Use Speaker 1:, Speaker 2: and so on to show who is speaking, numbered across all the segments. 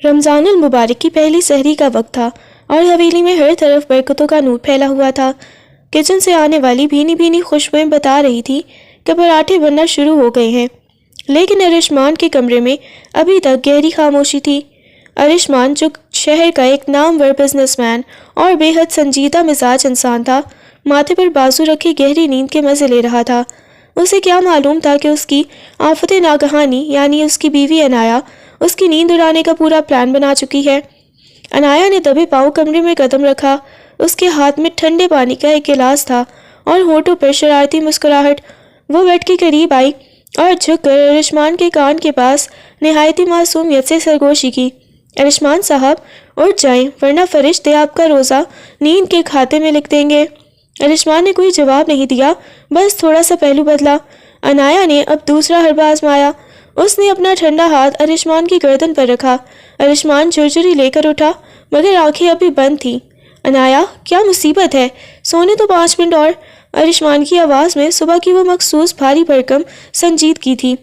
Speaker 1: رمضان المبارک کی پہلی سحری کا وقت تھا اور حویلی میں ہر طرف برکتوں کا نور پھیلا ہوا تھا۔ کچن سے آنے والی بھینی بھینی خوشبوئیں بتا رہی تھی کہ پراٹھے بننا شروع ہو گئے ہیں، لیکن ارشمان کے کمرے میں ابھی تک گہری خاموشی تھی۔ ارشمان، جو شہر کا ایک نامور بزنس مین اور بے حد سنجیدہ مزاج انسان تھا، ماتھے پر بازو رکھے گہری نیند کے مزے لے رہا تھا۔ اسے کیا معلوم تھا کہ اس کی آفت ناگہانی یعنی اس کی بیوی عنایا اس کی نیند اڑانے کا پورا پلان بنا چکی ہے۔ عنایا نے دبے پاؤں کمرے میں قدم رکھا۔ اس کے ہاتھ میں ٹھنڈے پانی کا ایک گلاس تھا اور ہونٹوں پر شرارتی مسکراہٹ۔ وہ بیڈ کے قریب آئی اور جھک کر ارشمان کے کان کے پاس نہایتی معصومیت سے سرگوشی کی۔ ارشمان صاحب، اٹھ جائیں ورنہ فرشتے آپ کا روزہ نیند کے کھاتے میں لکھ دیں گے۔ ارشمان نے کوئی جواب نہیں دیا، بس تھوڑا سا پہلو بدلا۔ عنایا نے اب دوسرا حربہ آزمایا۔ اس نے اپنا ٹھنڈا ہاتھ ارشمان کی گردن پر رکھا۔ ارشمان جھرجھری لے کر اٹھا، مگر آنکھیں ابھی بند تھیں۔ عنایا، کیا مصیبت ہے؟ سونے تو 5 منٹ اور۔ ارشمان کی آواز میں صبح کی وہ مخصوص بھاری بھرکم سنجیدگی تھی۔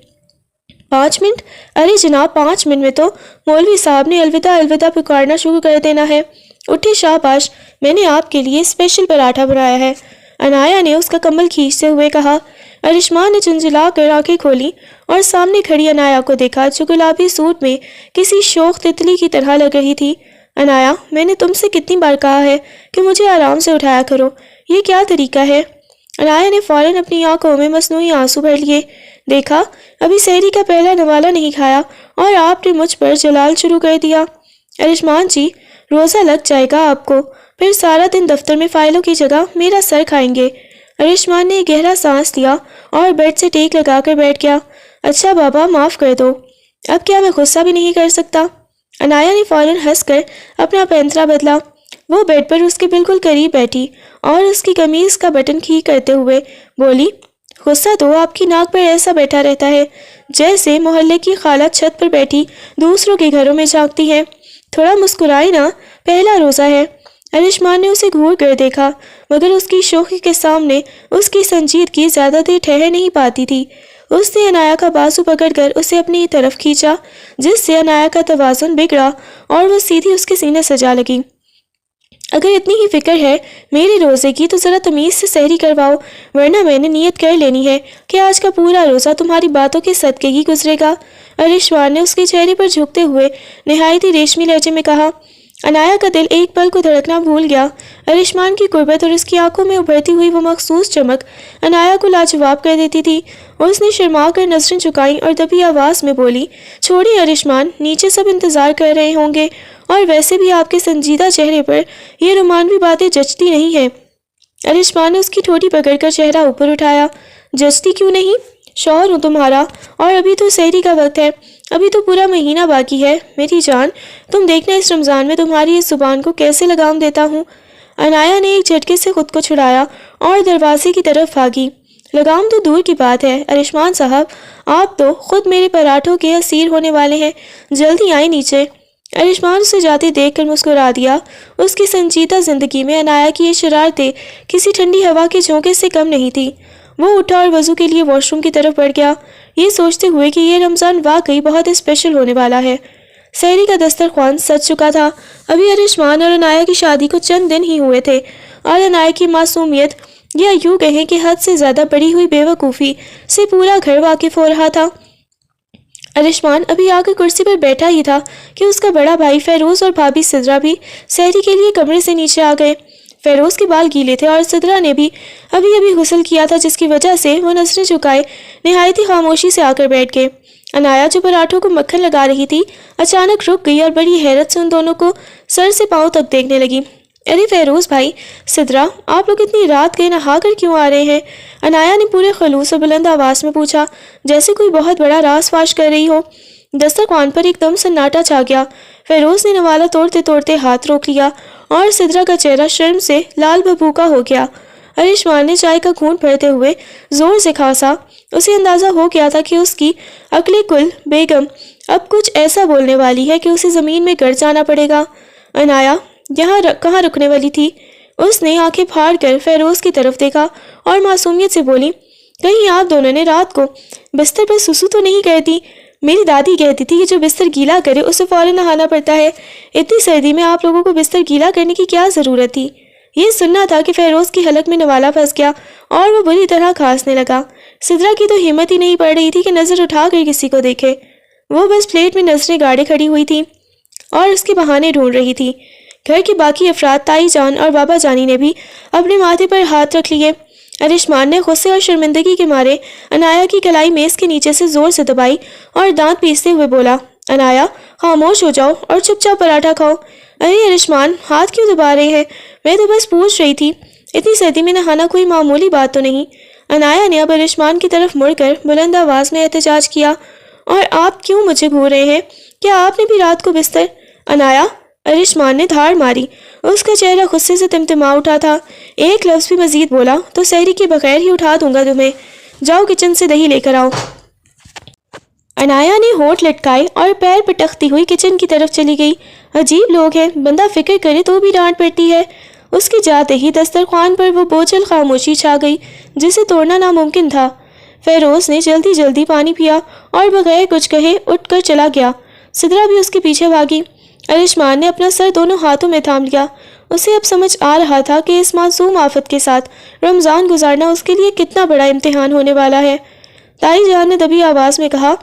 Speaker 1: 5 منٹ؟ ارے جناب، 5 منٹ میں تو مولوی صاحب نے الوداع الوداع پکارنا شروع کر دینا ہے۔ اٹھے شاباش، میں نے آپ کے لیے اسپیشل پراٹھا بنایا ہے، عنایا نے اس کا کمبل کھینچتے ہوئے کہا۔ ارشمان نے جھنجھلا کر آنکھیں کھولی اور سامنے کھڑی عنایا کو دیکھا، جو گلابی سوٹ میں کسی شوخ تتلی کی طرح لگ رہی تھی۔ عنایا، میں نے تم سے کتنی بار کہا ہے کہ مجھے آرام سے اٹھایا کرو، یہ کیا طریقہ ہے؟ عنایا نے فوراً اپنی آنکھوں میں مصنوعی آنسو بھر لیے۔ دیکھا، ابھی سحری کا پہلا نوالہ نہیں کھایا اور آپ نے مجھ پر جلال شروع کر دیا۔ ارشمان جی، روزہ لگ جائے گا آپ کو، پھر سارا دن دفتر میں فائلوں کی جگہ میرا سر کھائیں گے۔ ارشمان نے گہرا سانس لیا اور بیڈ سے ٹیک لگا کر بیٹھ گیا۔ اچھا بابا، معاف کر دو، اب کیا میں غصہ بھی نہیں کر سکتا؟ عنایا نے فوراً ہنس کر اپنا پینترا بدلا۔ وہ بیڈ پر اس کے بالکل قریب بیٹھی اور اس کی قمیض کا بٹن ٹھیک کرتے ہوئے بولی، غصہ تو آپ کی ناک پر ایسا بیٹھا رہتا ہے جیسے محلے کی خالہ چھت پر بیٹھی دوسروں کے گھروں میں جھانکتی ہے۔ تھوڑا مسکرائی نا، پہلا روزہ ہے۔ ارشمان نے اسے گھور کر دیکھا، مگر اس کی شوخی کے سامنے اس کی سنجیدگی زیادہ دیر ٹھہر نہیں پاتی تھی۔ اس نے عنایا کا بازو پکڑ کر اسے اپنی طرف کھینچا، جس سے عنایا کا توازن بگڑا اور وہ سیدھی اس کے سینے سے جا لگی۔ اگر اتنی ہی فکر ہے میرے روزے کی تو ذرا تمیز سے سحری کرواؤ، ورنہ میں نے نیت کر لینی ہے کہ آج کا پورا روزہ تمہاری باتوں کے صدقے ہی گزرے گا۔ ارشمان نے اس کے چہرے پر جھکتے ہوئے نہایت ہی ریشمی لہجے میں کہا۔ عنایا کا دل ایک پل کو دھڑکنا بھول گیا۔ ارشمان کی قربت اور اس کی آنکھوں میں ابھرتی ہوئی وہ مخصوص چمک عنایا کو لاجواب کر دیتی تھی۔ اس نے شرما کر نظریں جھکائیں اور دبی آواز میں بولی، چھوڑیے ارشمان، نیچے سب انتظار کر رہے ہوں گے، اور ویسے بھی آپ کے سنجیدہ چہرے پر یہ رومانوی باتیں جچتی نہیں ہیں۔ ارشمان نے اس کی ٹھوٹی پکڑ کر چہرہ اوپر اٹھایا۔ جچتی کیوں نہیں؟ شوہر ہوں تمہارا، اور ابھی تو سحری کا وقت ہے، ابھی تو پورا مہینہ باقی ہے۔ میری جان، تم دیکھنا اس رمضان میں تمہاری اس زبان کو کیسے لگام دیتا ہوں۔ عنایا نے ایک جھٹکے سے خود کو چھڑایا اور دروازے کی طرف بھاگی۔ لگام تو دور کی بات ہے ارشمان صاحب، آپ تو خود میرے پراٹھوں کے اسیر ہونے والے ہیں، جلدی آئیں نیچے۔ ارشمان اسے جاتے دیکھ کر مسکرا دیا۔ اس کی سنجیدہ زندگی میں عنایا کی یہ شرارتیں کسی ٹھنڈی ہوا کے جھونکے سے کم نہیں تھی۔ وہ اٹھا اور وضو کے لیے واش روم کی طرف بڑھ گیا، یہ سوچتے ہوئے کہ یہ رمضان واقعی بہت اسپیشل ہونے والا ہے۔ سحری کا دسترخوان سج چکا تھا۔ ابھی ارشمان اور عنایا کی شادی کو چند دن ہی ہوئے تھے، اور عنایا کی معصومیت، یا یوں کہیں کہ حد سے زیادہ بڑی ہوئی بے وقوفی سے پورا گھر واقف ہو رہا تھا۔ ارشمان ابھی آ کر کرسی پر بیٹھا ہی تھا کہ اس کا بڑا بھائی فیروز اور بھابھی سدرا بھی سحری کے لیے کمرے سے نیچے آ گئے۔ فیروز کے بال گیلے تھے اور سدرا نے بھی ابھی غسل کیا تھا، جس کی وجہ سے وہ نظریں جھکائے نہایت ہی خاموشی سے آ کر بیٹھ گئے۔ عنایا، جو پراٹھوں کو مکھن لگا رہی تھی، اچانک رک گئی اور بڑی حیرت سے ان دونوں کو سر سے پاؤں تک دیکھنے لگی۔ ارے فیروز بھائی، سدرا، آپ لوگ اتنی رات گئے نہا کر کیوں آ رہے ہیں؟ عنایا نے پورے خلوص و بلند آواز میں پوچھا، جیسے کوئی بہت بڑا راز فاش کر رہی ہو۔ دسترخوان پر ایک دم سناٹا چھا گیا۔ فیروز نے نوالہ توڑتے توڑتے ہاتھ روک لیا اور سدرا کا چہرہ شرم سے لال بھبوکا ہو گیا۔ ارشمان نے چائے کا گھونٹ بھرتے ہوئے زور سے کھانسا۔ اسے اندازہ ہو گیا تھا کہ اس کی عقل کل بیگم اب کچھ ایسا بولنے والی ہے کہ اسے زمین میں گر جانا پڑے گا۔ عنایا یہاں کہاں رکنے والی تھی؟ اس نے آنکھیں پھاڑ کر فیروز کی طرف دیکھا اور معصومیت سے بولی، کہیں آپ دونوں نے رات کو بستر پر سسو تو نہیں کر دی؟ میری دادی کہتی تھی کہ جو بستر گیلا کرے اسے فوراً نہانا پڑتا ہے۔ اتنی سردی میں آپ لوگوں کو بستر گیلا کرنے کی کیا ضرورت تھی؟ یہ سننا تھا کہ فیروز کی حلق میں نوالا پھنس گیا اور وہ بری طرح کھانسنے لگا۔ سدرا کی تو ہمت ہی نہیں پڑ رہی تھی کہ نظر اٹھا کر کسی کو دیکھے۔ وہ بس پلیٹ میں نظریں گاڑے کھڑی ہوئی تھی اور اس کے بہانے ڈھونڈ رہی تھی۔ گھر کے باقی افراد، تائی جان اور بابا جانی نے بھی اپنے ماتھے پر ہاتھ رکھ لیے۔ ارشمان نے غصے اور شرمندگی کے مارے عنایا کی کلائی میز کے نیچے سے زور سے دبائی اور دانت پیستے ہوئے بولا، عنایا خاموش ہو جاؤ اور چپ چاپ پراٹھا کھاؤ۔ ارے ارشمان، ہاتھ کیوں دبا رہے ہیں؟ میں تو بس پوچھ رہی تھی، اتنی سردی میں نہانا کوئی معمولی بات تو نہیں۔ عنایا نے اب ارشمان کی طرف مڑ کر بلند آواز میں احتجاج کیا، اور آپ کیوں مجھے گھور رہے ہیں؟ کیا آپ نے بھی رات کو بستر؟ عنایا، ارشمان نے دھاڑ ماری۔ اس کا چہرہ غصے سے تمتما اٹھا تھا۔ ایک لفظ بھی مزید بولا تو سحری کے بغیر ہی اٹھا دوں گا تمہیں۔ جاؤ کچن سے دہی لے کر آؤ۔ عنایا نے ہونٹ لٹکائے اور پیر پٹکتی ہوئی کچن کی طرف چلی گئی۔ عجیب لوگ ہیں، بندہ فکر کرے تو بھی ڈانٹ پڑتی ہے۔ اس کے جاتے ہی دسترخوان پر وہ بوجھل خاموشی چھا گئی جسے توڑنا ناممکن تھا۔ فیروز نے جلدی جلدی پانی پیا اور بغیر کچھ کہے اٹھ کر چلا گیا۔ سدرا بھی اس کے پیچھے بھاگی۔ ارشمان نے اپنا سر دونوں ہاتھوں میں تھام لیا۔ اسے اب سمجھ آ رہا تھا کہ اس معصوم آفت کے ساتھ رمضان گزارنا اس کے لیے کتنا بڑا امتحان ہونے والا ہے۔ تائی جان نے دبی آواز میں کہا،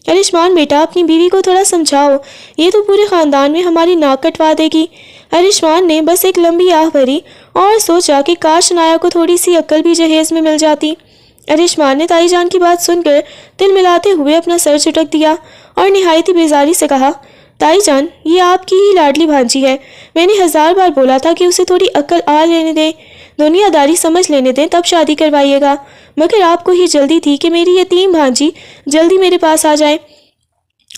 Speaker 1: ارشمان بیٹا، اپنی بیوی کو تھوڑا سمجھاؤ، یہ تو پورے خاندان میں ہماری ناک کٹوا دے گی۔ ارشمان نے بس ایک لمبی آہ بھری اور سوچا کہ کاش عنایا کو تھوڑی سی عقل بھی جہیز میں مل جاتی۔ ارشمان نے تائی جان کی بات سن کر دل ملاتے ہوئے اپنا سر جھٹک دیا اور نہایت بیزاری سے کہا، تائی جان، یہ آپ کی ہی لاڈلی بھانجی ہے۔ میں نے 1000 بار بولا تھا کہ اسے تھوڑی عقل آ لینے دیں، دنیا داری سمجھ لینے دیں، تب شادی کروائیے گا، مگر آپ کو ہی جلدی تھی کہ میری یتیم بھانجی جلدی میرے پاس آ جائے۔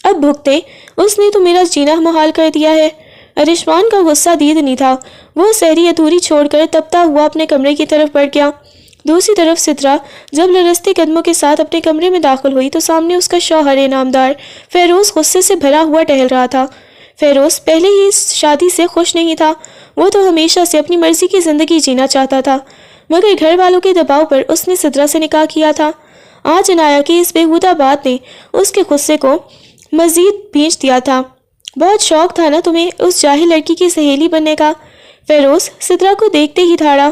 Speaker 1: اب بھگتے، اس نے تو میرا جینا محال کر دیا ہے۔ ارشمان کا غصہ دید نہیں تھا۔ وہ سحری ادھوری چھوڑ کر تپتا ہوا اپنے کمرے کی طرف بڑھ گیا۔ دوسری طرف سدرا جب لرزتے قدموں کے ساتھ اپنے کمرے میں داخل ہوئی تو سامنے اس کا شوہر نامدار فیروز غصے سے بھرا ہوا ٹہل رہا تھا۔ فیروز پہلے ہی اس شادی سے خوش نہیں تھا۔ وہ تو ہمیشہ سے اپنی مرضی کی زندگی جینا چاہتا تھا، مگر گھر والوں کے دباؤ پر اس نے سدرا سے نکاح کیا تھا۔ آج عنایا کی اس بےہودہ بات نے اس کے غصے کو مزید بھینچ دیا تھا۔ بہت شوق تھا نا تمہیں اس جاہل لڑکی کی سہیلی بننے کا؟ فیروز سدرا کو دیکھتے ہی دھاڑا،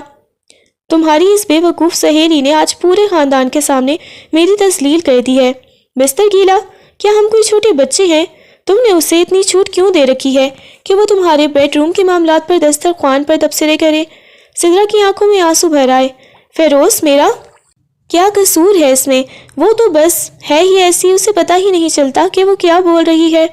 Speaker 1: تمہاری اس بے وقوف سہیلی نے آج پورے خاندان کے سامنے میری تذلیل کر دی ہے۔ بستر گیلا؟ کیا ہم کوئی چھوٹے بچے ہیں؟ تم نے اسے اتنی چھوٹ کیوں دے رکھی ہے کہ وہ تمہارے بیڈ روم کے معاملات پر دسترخوان پر تبصرے کرے؟ سدرا کی آنکھوں میں آنسو بھر آئے۔ فیروز، میرا کیا قصور ہے اس میں؟ وہ تو بس ہے ہی ایسی، اسے پتہ ہی نہیں چلتا کہ وہ کیا بول رہی ہے۔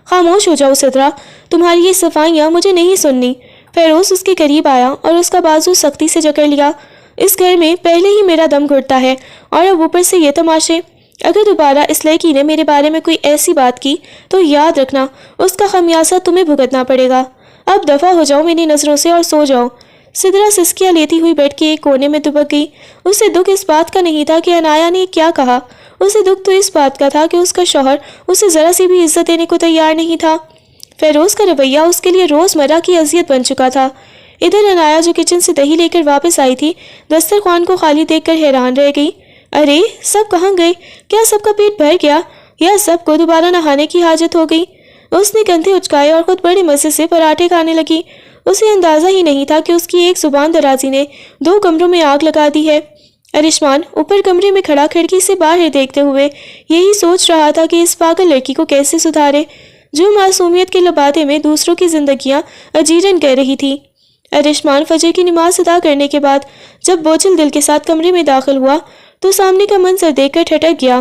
Speaker 1: خاموش ہو جاؤ سدرا، تمہاری یہ صفائیاں مجھے نہیں سننی۔ فیروز اس کے قریب آیا اور اس کا بازو سختی سے جکڑ لیا۔ اس گھر میں پہلے ہی میرا دم گھٹتا ہے اور اب اوپر سے یہ تماشے۔ اگر دوبارہ اس لڑکی نے میرے بارے میں کوئی ایسی بات کی تو یاد رکھنا اس کا خمیازہ تمہیں بھگتنا پڑے گا۔ اب دفع ہو جاؤ میری نظروں سے اور سو جاؤ۔ سدرا سسکیاں لیتی ہوئی بیٹھ کے ایک کونے میں دبک گئی۔ اسے دکھ اس بات کا نہیں تھا کہ عنایا نے کیا کہا، اسے دکھ تو اس بات کا تھا کہ اس کا شوہر اسے ذرا سی بھی عزت دینے کو تیار نہیں تھا۔ فیروز کا رویہ اس کے لیے روزمرہ کی اذیت بن چکا تھا۔ ادھر عنایا جو کچن سے دہی لے کر واپس آئی تھی، دسترخوان کو خالی دیکھ کر حیران رہ گئی۔ ارے سب کہاں گئے؟ کیا سب کا پیٹ بھر گیا یا سب کو دوبارہ نہانے کی حاجت ہو گئی؟ اس نے کندھے اچکائے اور خود بڑے مزے سے پراٹھے کھانے لگی۔ اسے اندازہ ہی نہیں تھا کہ اس کی ایک زبان درازی نے 2 کمروں میں آگ لگا دی ہے۔ ارشمان اوپر کمرے میں کھڑا کھڑکی سے باہر دیکھتے ہوئے یہی سوچ رہا تھا کہ اس پاگل لڑکی کو کیسے سدھارے جو معصومیت کے لبادے میں دوسروں کی زندگیاں اجیرن کر رہی تھی۔ ارشمان فجر کی نماز ادا کرنے کے بعد جب بوجھل دل کے ساتھ کمرے میں داخل ہوا تو سامنے کا منظر دیکھ کر ٹھٹک گیا۔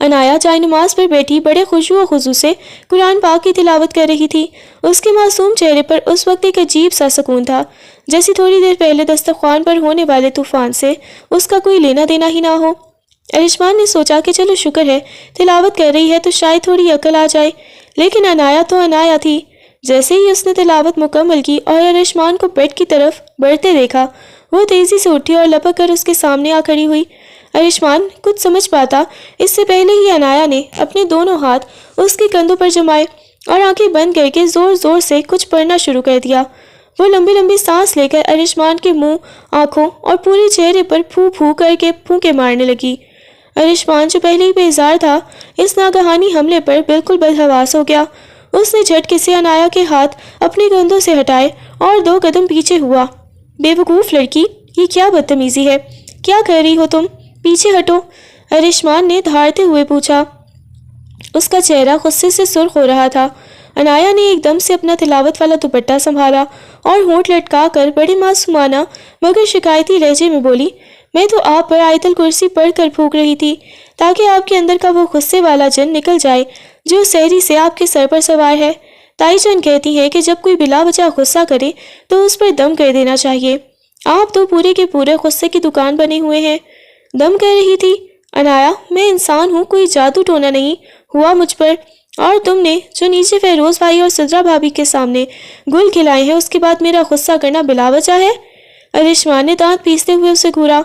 Speaker 1: عنایا جائے نماز پر بیٹھی بڑے خشوع و خضوع سے قرآن پاک کی تلاوت کر رہی تھی۔ اس کے معصوم چہرے پر اس وقت ایک عجیب سا سکون تھا، جیسے تھوڑی دیر پہلے دسترخوان پر ہونے والے طوفان سے اس کا کوئی لینا دینا ہی نہ ہو۔ ارشمان نے سوچا کہ چلو شکر ہے تلاوت کر رہی ہے تو شاید تھوڑی عقل آ جائے، لیکن عنایا تو عنایا تھی۔ جیسے ہی اس نے تلاوت مکمل کی اور ارشمان کو بیڈ کی طرف بڑھتے دیکھا، وہ تیزی سے اٹھی اور لپک کر اس کے سامنے آ کھڑی ہوئی۔ ارشمان کچھ سمجھ پاتا اس سے پہلے ہی عنایا نے اپنے دونوں ہاتھ اس کے کندھوں پر جمائے اور آنکھیں بند کر کے زور زور سے کچھ پڑھنا شروع کر دیا۔ وہ لمبی لمبی سانس لے کر ارشمان کے منہ، آنکھوں اور پورے چہرے پر پھو پھو کر کے پھونکے مارنے لگی۔ ارشمان جو پہلے ہی بیزار تھا اس ناگہانی حملے پر بالکل بدحواس ہو گیا۔ اس نے جھٹکے سے عنایا کے ہاتھ اپنے کندھوں سے ہٹائے اور 2 قدم پیچھے ہوا۔ بے وقوف لڑکی، یہ کیا بدتمیزی ہے؟ کیا کر رہی ہو تم؟ پیچھے ہٹو، ارشمان نے دھاڑتے ہوئے پوچھا۔ اس کا چہرہ غصے سے سرخ ہو رہا تھا۔ عنایا نے ایک دم سے اپنا تلاوت والا دوپٹہ سنبھالا اور ہونٹ لٹکا کر بڑے معصومانہ مگر شکایتی لہجے میں بولی، میں تو آپ پر آیت الکرسی پڑھ کر پھونک رہی تھی تاکہ آپ کے اندر کا وہ غصے والا جن نکل جائے جو سحری سے آپ کے سر پر سوار ہے۔ تائی جان کہتی ہے کہ جب کوئی بلا وجہ غصہ کرے تو اس پر دم کر دینا چاہیے۔ آپ تو پورے کے پورے غصے کی دکان بنے ہوئے ہیں۔ دم کر رہی تھی؟ عنایا، میں انسان ہوں، کوئی جادو ٹونا نہیں ہوا مجھ پر۔ اور تم نے جو نیچے فیروز بھائی اور سدرا بھابھی کے سامنے گل کھلائے ہیں اس کے بعد میرا غصہ کرنا بلا وجہ ہے؟ ارشمان نے دانت پیستے ہوئے اسے گھورا۔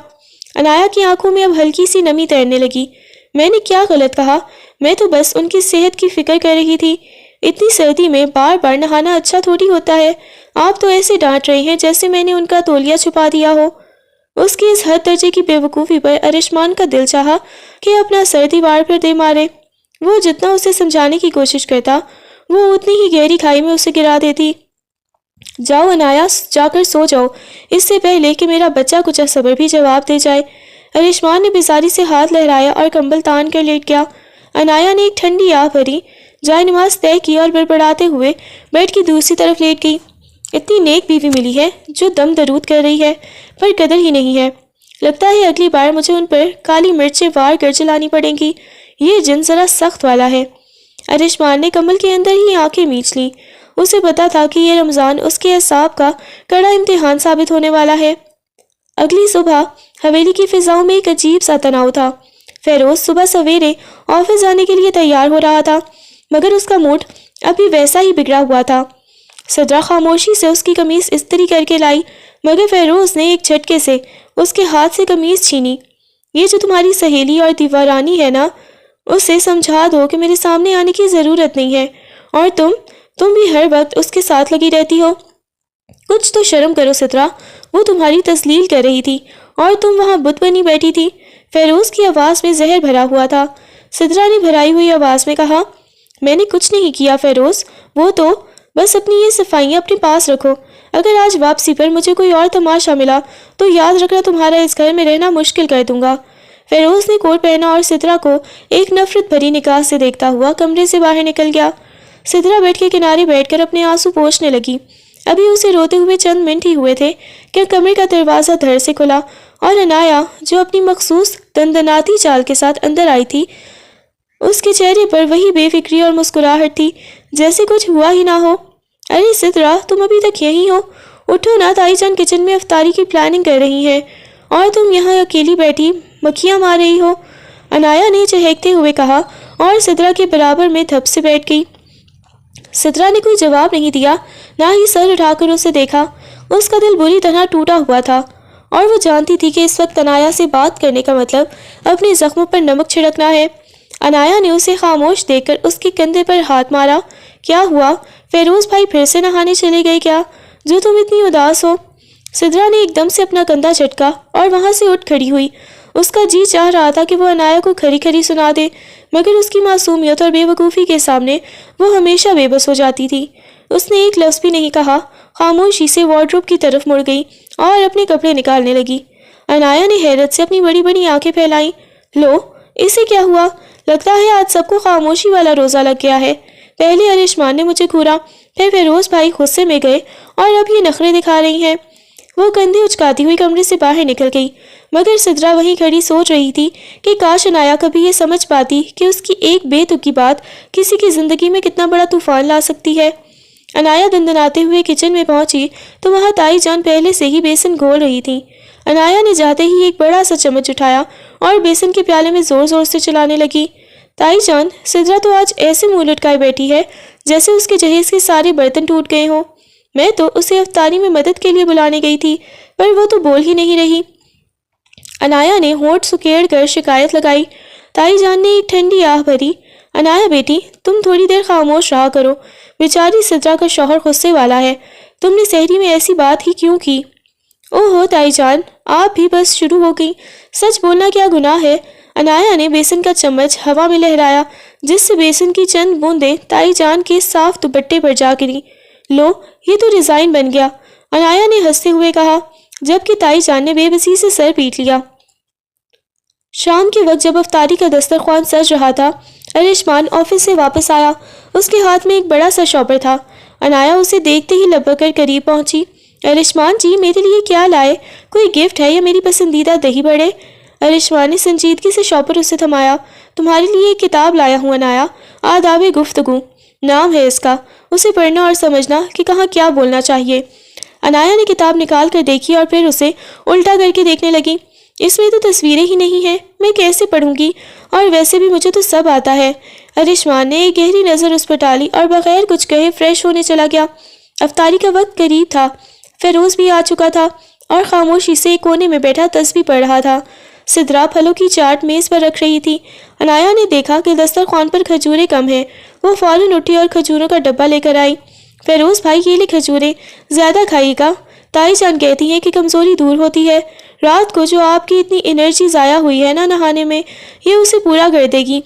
Speaker 1: عنایا کی آنکھوں میں اب ہلکی سی نمی تیرنے لگی۔ میں نے کیا غلط کہا؟ میں تو بس ان کی صحت کی فکر کر رہی تھی۔ اتنی سردی میں بار بار نہانا اچھا تھوڑی ہوتا ہے۔ آپ تو ایسے ڈانٹ رہے ہیں جیسے میں نے ان کا تولیہ چھپا دیا ہو۔ اس کی اس حد درجے کی بے وقوفی پر ارشمان کا دل چاہا کہ اپنا سر دیوار پر دے مارے۔ وہ جتنا اسے سمجھانے کی کوشش کرتا وہ اتنی ہی گہری کھائی میں اسے گرا دیتی۔ جاؤ عنایا، جا کر سو جاؤ، اس سے پہلے کہ میرا بچہ کچھ صبر بھی جواب دے جائے۔ ارشمان نے بیزاری سے ہاتھ لہرایا اور کمبل تان کر لیٹ گیا۔ عنایا نے ایک ٹھنڈی آہ بھری، جائے نماز طے کی اور بڑبڑاتے ہوئے بیڈ کی دوسری طرف لیٹ گئی۔ اتنی نیک بیوی ملی ہے جو دم درود کر رہی ہے پر قدر ہی نہیں ہے۔ لگتا ہے اگلی بار مجھے ان پر کالی مرچیں وار کر جلانی پڑیں گی، یہ جن ذرا سخت والا ہے۔ ارشمان نے کمبل کے اندر ہی آنکھیں میچ لیں۔ اسے پتا تھا کہ یہ رمضان اس کے اعصاب کا کڑا امتحان ثابت ہونے والا ہے۔ اگلی صبح حویلی کی فضاؤں میں ایک عجیب سا تناؤ تھا۔ فیروز صبح سویرے آفس جانے کے لیے تیار ہو رہا تھا مگر اس کا موڈ ابھی ویسا ہی بگڑا ہوا تھا۔ سدرا خاموشی سے اس کی قمیض استری کر کے لائی مگر فیروز نے ایک جھٹکے سے اس کے ہاتھ سے قمیض چھینی۔ یہ جو تمہاری سہیلی اور دیوارانی ہے نا، اسے سمجھا دو کہ میرے سامنے آنے کی ضرورت نہیں ہے، اور تم بھی ہر وقت اس کے ساتھ لگی رہتی ہو۔ کچھ تو شرم کرو سدرا، وہ تمہاری تذلیل کر رہی تھی اور تم وہاں بت بنی بیٹھی تھی۔ فیروز کی آواز میں زہر بھرا ہوا تھا۔ سدرا نے بھرائی ہوئی آواز میں کہا، میں نے کچھ نہیں کیا فیروز، وہ تو بس اپنی یہ صفائیاں اپنے پاس رکھو۔ اگر آج واپسی پر مجھے کوئی اور تماشا ملا تو یاد رکھنا تمہارا اس گھر میں رہنا مشکل کر دوں گا۔ فیروز نے کوٹ پہنا اور سدرا کو ایک نفرت بھری نگاہ سے دیکھتا ہوا کمرے سے باہر نکل گیا۔ سدرا بیڈ کے کنارے بیٹھ کر اپنے آنسو پوچھنے لگی۔ ابھی اسے روتے ہوئے چند منٹ ہی ہوئے تھے کہ کمرے کا دروازہ دھڑ سے کھلا اور عنایا جو اپنی مخصوص دندناتی چال کے ساتھ اندر آئی تھی، اس کے چہرے پر وہی بے فکری اور مسکراہٹ تھی جیسے کچھ ہوا ہی نہ ہو۔ ارے سدرا، تم ابھی تک یہیں ہو؟ اٹھو نا، تائی جان کچن میں افطاری کی پلاننگ کر رہی ہیں اور تم یہاں اکیلی بیٹھی مکھیاں مار رہی ہو، عنایا نے چہکتے ہوئے کہا اور سدرا کے برابر میں دھپ سے بیٹھ گئی۔ سدرا نے کوئی جواب نہیں دیا، نہ ہی سر اٹھا کر اسے دیکھا۔ اس کا دل بری طرح ٹوٹا ہوا تھا اور وہ جانتی تھی کہ اس وقت عنایا سے بات کرنے کا مطلب اپنے زخموں پر نمک چھڑکنا ہے۔ عنایا نے اسے خاموش دیکھ کر اس کے کندھے پر ہاتھ مارا۔ کیا ہوا؟ فیروز بھائی پھر سے نہانے چلے گئے کیا جو تم اتنی اداس ہو؟ سدرا نے ایک دم سے اپنا کندھا جھٹکا اور وہاں سے اٹھ کھڑی ہوئی۔ اس کا جی چاہ رہا تھا کہ وہ عنایا کو کھری کھری سنا دے مگر اس کی معصومیت اور بے وقوفی کے سامنے وہ ہمیشہ بے بس ہو جاتی تھی۔ اس نے ایک لفظ بھی نہیں کہا، خاموشی سے وارڈروب کی طرف مڑ گئی اور اپنے کپڑے نکالنے لگی۔ عنایا نے حیرت سے اپنی بڑی بڑی آنکھیں پھیلائیں۔ لو، اسے کیا ہوا؟ لگتا ہے آج سب کو خاموشی والا روزہ لگ گیا ہے۔ پہلے ارشمان نے مجھے گھورا، پھر فیروز بھائی غصے میں گئے اور اب یہ نخرے دکھا رہی ہیں۔ وہ کندھے اچکاتی ہوئی کمرے سے باہر نکل گئی مگر سدرا وہیں کھڑی سوچ رہی تھی کہ کاش عنایا کبھی یہ سمجھ پاتی کہ اس کی ایک بے تکی بات کسی کی زندگی میں کتنا بڑا طوفان لا سکتی ہے۔ عنایا دندناتے ہوئے کچن میں پہنچی تو وہاں تائی جان پہلے سے ہی بیسن گھول رہی تھی۔ عنایا نے جاتے ہی ایک بڑا سا چمچ اٹھایا اور بیسن کے پیالے میں زور زور سے چلانے لگی۔ تائی جان، سدرا تو آج ایسے منہ لٹکائے بیٹھی ہے جیسے اس کے جہیز کے سارے برتن ٹوٹ گئے ہوں۔ میں تو اسے افطاری میں مدد کے لیے بلانے گئی تھی پر وہ تو بول ہی نہیں رہی۔ عنایا نے ہونٹ سکیڑ کر شکایت لگائی۔ تائی جان نے ایک ٹھنڈی آہ بھری۔ عنایا بیٹی، تم تھوڑی دیر خاموش رہا کرو، بیچاری سدرا کا شوہر غصے والا ہے، تم نے سحری میں ایسی بات ہی کیوں کی؟ اوہو تائی جان، آپ بھی بس شروع ہو گئی۔ سچ بولنا کیا گناہ ہے؟ انایا نے بیسن کا چمچ ہوا میں لہرایا جس سے بیسن کی چند بوندیں تائی جان کے صاف دوپٹے پر جا گریں۔ لو، یہ تو ڈیزائن بن گیا، انایا نے ہنستے ہوئے کہا، جبکہ تائی جان نے بے بسی سے سر پیٹ لیا۔ شام کے وقت جب افطاری کا دسترخوان سج رہا تھا، ارشمان آفس سے واپس آیا۔ اس کے ہاتھ میں ایک بڑا سا شاپر تھا۔ انایا اسے دیکھتے ہی لبک کر قریب پہنچی۔ ارشمان جی، میرے لیے کیا لائے؟ کوئی گفٹ ہے یا میری پسندیدہ دہی بڑے؟ ارشمان نے سنجیدگی سے شاپر اسے تھمایا۔ تمہارے لیے ایک کتاب لایا ہوں انایا، آداب گفتگو نام ہے اس کا، اسے پڑھنا اور سمجھنا کہ کہاں کیا بولنا چاہیے۔ انایا نے کتاب نکال کر دیکھی اور پھر اسے الٹا کر کے دیکھنے لگی۔ اس میں تو تصویریں ہی نہیں ہیں، میں کیسے پڑھوں گی؟ اور ویسے بھی مجھے تو سب آتا ہے۔ ارشمان نے ایک گہری نظر اس پر ڈالی اور بغیر کچھ کہے فریش ہونے چلا گیا۔ افطاری کا وقت قریب تھا، فیروز بھی آ چکا تھا اور خاموشی سے ایک کونے میں بیٹھا تسبیح پڑھ رہا تھا۔ سدرا پھلوں کی چاٹ میز پر رکھ رہی تھی۔ انایا نے دیکھا کہ دسترخوان پر کھجوریں کم ہیں، وہ فوراً اٹھی اور کھجوروں کا ڈبہ لے کر آئی۔ فیروز بھائی، یہ لے کھجوریں، زیادہ کھائیے گا، تائی جان کہتی ہیں کہ کمزوری دور ہوتی ہے، رات کو جو آپ کی اتنی انرجی ضائع ہوئی ہے نا نہانے میں، یہ اسے پورا کر دے گی۔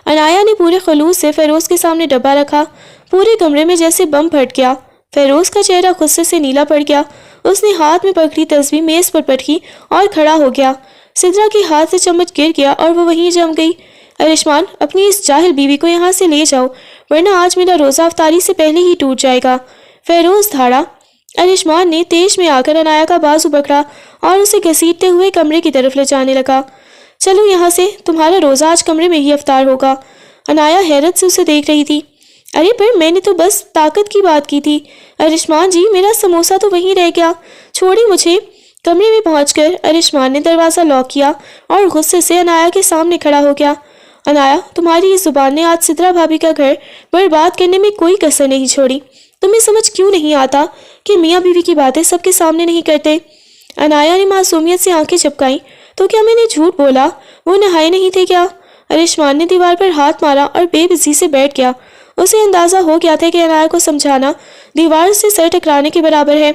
Speaker 1: انایا نے پورے خلوص سے فیروز کے سامنے ڈبہ رکھا۔ پورے کمرے میں جیسے بم پھٹ گیا۔ فیروز کا چہرہ غصے سے نیلا پڑ گیا۔ اس نے ہاتھ میں پکڑی تسبیح میز پر پٹکی اور کھڑا ہو گیا۔ سدرا کے ہاتھ سے چمچ گر گیا اور وہ وہیں جم گئی۔ ارشمان، اپنی اس جاہل بیوی کو یہاں سے لے جاؤ، ورنہ آج میرا روزہ افطاری سے پہلے ہی ٹوٹ جائے گا، فیروز دھاڑا۔ ارشمان نے تیش میں آ کر انایا کا بازو پکڑا اور اسے گھسیٹتے ہوئے کمرے کی طرف لے جانے لگا۔ چلو یہاں سے، تمہارا روزہ آج کمرے میں ہی افطار ہوگا۔ انایا حیرت سے اسے دیکھ رہی تھی۔ ارے پر میں نے تو بس طاقت کی بات کی تھی۔ ارشمان جی، میرا سموسہ تو وہیں رہ گیا، چھوڑی مجھے۔ کمرے میں پہنچ کر ارشمان نے دروازہ لاک کیا اور غصے سے انایا کے سامنے کھڑا ہو گیا۔ انایا، تمہاری اس زبان نے آج سدرا بھابھی کا گھر برباد کرنے میں کوئی کسر نہیں چھوڑی۔ تمہیں سمجھ کیوں نہیں آتا کہ میاں بیوی کی باتیں سب کے سامنے نہیں کرتے؟ انایا نے معصومیت سے آنکھیں چپکائیں۔ تو کیا میں نے جھوٹ بولا؟ وہ نہائے نہیں تھے کیا؟ ارشمان نے دیوار پر ہاتھ مارا اور بے بسی سے بیٹھ گیا۔ اسے اندازہ ہو گیا تھا کہ انایا کو سمجھانا دیوار سے سر ٹکرانے کے برابر ہے۔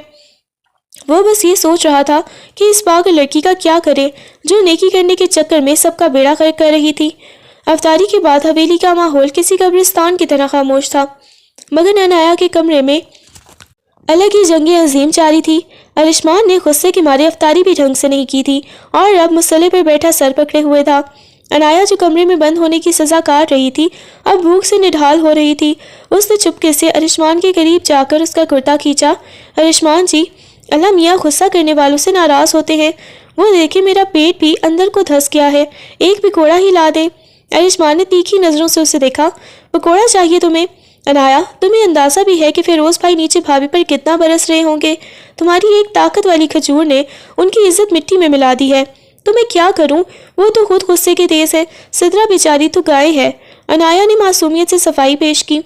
Speaker 1: وہ بس یہ سوچ رہا تھا کہ اس پاگل لڑکی کا کیا کرے جو نیکی کرنے کے چکر میں سب کا بیڑا غرق کر رہی تھی۔ افطاری کے بعد حویلی کا ماحول کسی قبرستان کی طرح خاموش تھا، مگر انایا کے کمرے میں الگ ہی جنگ عظیم جاری تھی۔ ارشمان نے غصے کے مارے افطاری بھی ڈھنگ سے نہیں کی تھی اور اب مصلے پر بیٹھا سر پکڑے ہوئے تھا۔ انایا جو کمرے میں بند ہونے کی سزا کاٹ رہی تھی، اب بھوک سے نڈھال ہو رہی تھی۔ اس نے چپکے سے ارشمان کے قریب جا کر اس کا کرتا کھینچا۔ ارشمان جی، اللہ میاں غصہ کرنے والوں سے ناراض ہوتے ہیں، وہ دیکھے میرا پیٹ بھی اندر کو دھس گیا ہے، ایک پکوڑا ہی لا دے۔ ارشمان نے تیکھی نظروں سے اسے دیکھا۔ پکوڑا چاہیے تمہیں؟ انایا، تمہیں اندازہ بھی ہے کہ فیروز بھائی نیچے بھابھی پر کتنا برس رہے ہوں گے؟ تمہاری ایک طاقت والی کھجور نے ان کی عزت مٹی میں ملا دی ہے۔ تو میں کیا کروں؟ وہ تو خود غصے کے تیز ہے، سدرا بیچاری تو گائے ہے۔ انایا نے معصومیت سے صفائی پیش کی۔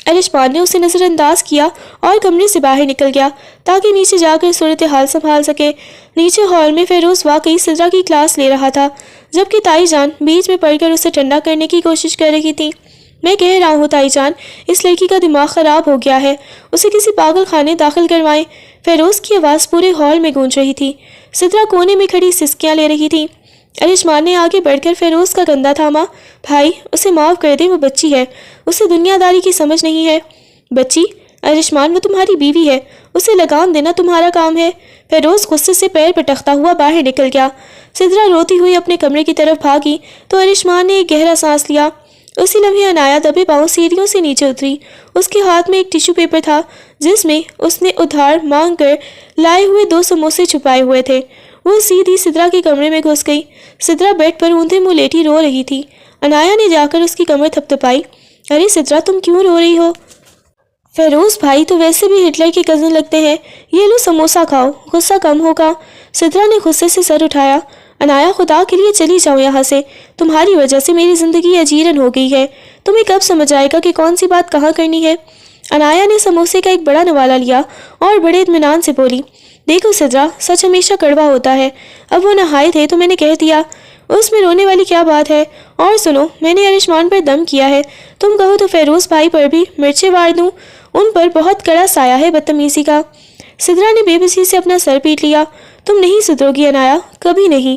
Speaker 1: ارشمان نے اسے نظر انداز کیا اور کمرے سے باہر نکل گیا تاکہ نیچے جا کر صورتحال سنبھال سکے۔ نیچے ہال میں فیروز واقعی سدرا کی کلاس لے رہا تھا، جبکہ تائی جان بیچ میں پڑ کر اسے ٹھنڈا کرنے کی کوشش کر رہی تھی۔ میں کہہ رہا ہوں تائی جان، اس لڑکی کا دماغ خراب ہو گیا ہے، اسے کسی پاگل خانے داخل کروائیں۔ فیروز کی آواز پورے ہال میں گونج رہی تھی۔ سدرا کونے میں کھڑی سسکیاں لے رہی تھی۔ ارشمان نے آگے بڑھ کر فیروز کا کندھا تھاما۔ بھائی، اسے معاف کر دیں، وہ بچی ہے، اسے دنیا داری کی سمجھ نہیں ہے۔ بچی؟ ارشمان، وہ تمہاری بیوی ہے، اسے لگام دینا تمہارا کام ہے۔ فیروز غصے سے پیر پٹکتا ہوا باہر نکل گیا۔ سدرا روتی ہوئی اپنے کمرے کی طرف بھاگی تو ارشمان نے ایک گہرا سانس لیا۔ اسی لمحے انایا دبے پاؤں سیڑھیوں سے نیچے اتری۔ اس کے ہاتھ میں ایک ٹیشو پیپر تھا جس میں اس نے ادھار مانگ کر لائے ہوئے 2 سموسے چھپائے ہوئے تھے۔ وہ سیدھی سدرا کے کمرے میں گھس گئی۔ سدرا بیڈ پر اوندھے منہ لیٹی رو رہی تھی۔ انایا نے جا کر اس کی کمر تھپتھپائی۔ ارے سدرا، تم کیوں رو رہی ہو؟ فیروز بھائی تو ویسے بھی ہٹلر کے کزن لگتے ہیں، یہ لو سموسا کھاؤ، غصہ کم ہوگا۔ سدرا نے غصے سے سر اٹھایا۔ انایا، خدا کے لیے چلی جاؤ یہاں سے، تمہاری وجہ سے میری زندگی اجیرن ہو گئی ہے، تمہیں کب سمجھ آئے گا کہ کون سی بات کہاں کرنی ہے۔ انایا نے سموسے کا ایک بڑا نوالا لیا اور بڑے اطمینان سے بولی، دیکھو سدرا، سچ ہمیشہ کڑوا ہوتا ہے، اب وہ نہائے تھے تو میں نے کہہ دیا، اس میں رونے والی کیا بات ہے؟ اور سنو، میں نے ارشمان پر دم کیا ہے، تم کہو تو فیروز بھائی پر بھی مرچیں وار دوں، ان پر بہت کڑا سایہ ہے بدتمیزی کا۔ سدرا نے بے بسی سے اپنا سر پیٹ لیا۔ تم نہیں سدھرو گی انایا، کبھی نہیں۔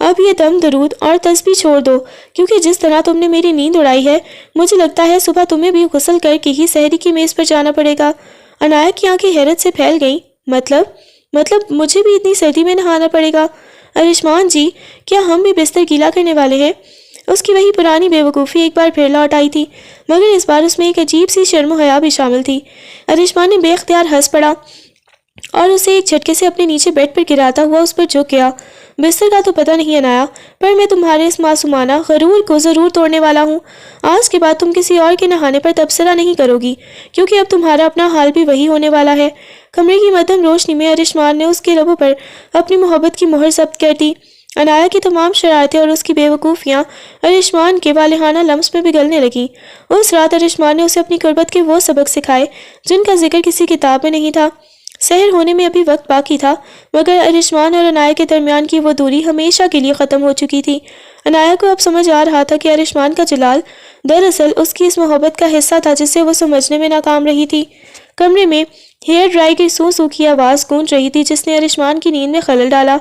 Speaker 1: اب یہ دم درود اور تسبیح چھوڑ دو، کیونکہ جس طرح تم نے میری نیند اڑائی ہے مجھے لگتا ہے صبح تمہیں بھی غسل کر کے ہی سحری کی میز پر جانا پڑے گا۔ عنایہ کی آنکھیں حیرت سے پھیل گئیں۔ مطلب مجھے بھی اتنی سردی میں نہانا پڑے گا؟ ارشمان جی، کیا ہم بھی بستر گیلا کرنے والے ہیں؟ اس کی وہی پرانی بے وقوفی ایک بار پھر لوٹ آئی تھی، مگر اس بار اس میں ایک عجیب سی شرم و حیا بھی شامل تھی۔ ارشمان نے بے اختیار ہنس پڑا اور اسے ایک جھٹکے سے اپنے نیچے بیڈ پر گراتا ہوا اس پر جھک گیا۔ بستر کا تو پتہ نہیں عنایہ، پر میں تمہارے اس معصومانہ غرور کو ضرور توڑنے والا ہوں۔ آج کے بعد تم کسی اور کے نہانے پر تبصرہ نہیں کرو گی، کیونکہ اب تمہارا اپنا حال بھی وہی ہونے والا ہے۔ کمرے کی مدھم روشنی میں ارشمان نے اس کے لبوں پر اپنی محبت کی مہر ضبط کر دی۔ عنایہ کی تمام شرارتیں اور اس کی بے وقوفیاں ارشمان کے والہانہ لمس میں پگھلنے لگیں۔ اس رات ارشمان نے اسے اپنی قربت کے وہ سبق سکھائے جن کا ذکر کسی کتاب میں نہیں تھا۔ سحر ہونے میں ابھی وقت باقی تھا، مگر ارشمان اور عنایہ کے درمیان کی وہ دوری ہمیشہ کے لیے ختم ہو چکی تھی۔ عنایہ کو اب سمجھ آ رہا تھا کہ ارشمان کا جلال دراصل اس کی اس محبت کا حصہ تھا جسے وہ سمجھنے میں ناکام رہی تھی۔ کمرے میں ہیئر ڈرائی کی سو سو کی آواز گونج رہی تھی جس نے ارشمان کی نیند میں خلل ڈالا۔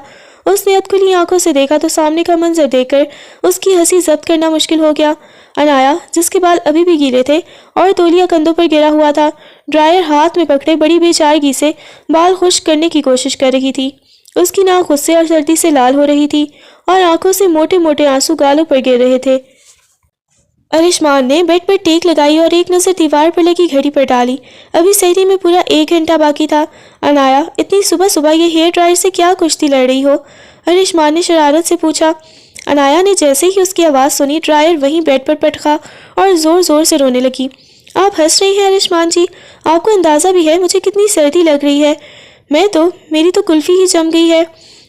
Speaker 1: اس نے ادکھلی آنکھوں سے دیکھا تو سامنے کا منظر دیکھ کر اس کی ہنسی ضبط کرنا مشکل ہو گیا۔ عنایہ، جس کے بال ابھی بھی گیلے تھے اور تولیہ کندھوں پر گرا ہوا تھا، ڈرائر ہاتھ میں پکڑے بڑی بے چارگی سے بال خشک کرنے کی کوشش کر رہی تھی۔ اس کی ناک غصے اور سردی سے لال ہو رہی تھی اور آنکھوں سے موٹے موٹے آنسو گالوں پر گر رہے تھے۔ ارشمان نے بیڈ پر ٹیک لگائی اور ایک نظر دیوار پر لگی گھڑی پر ڈالی۔ ابھی سحری میں پورا 1 گھنٹہ باقی تھا۔ عنایہ، اتنی صبح صبح یہ ہیئر ڈرائر سے کیا کشتی لڑ رہی ہو؟ ارشمان نے شرارت سے پوچھا۔ عنایہ نے جیسے ہی اس کی آواز سنی ڈرائر وہیں بیڈ پر پٹکا اور زور زور سے رونے لگی۔ آپ ہنس رہی ہیں ارشمان جی؟ آپ کو اندازہ بھی ہے مجھے کتنی سردی لگ رہی ہے؟ میری تو کلفی ہی جم گئی ہے۔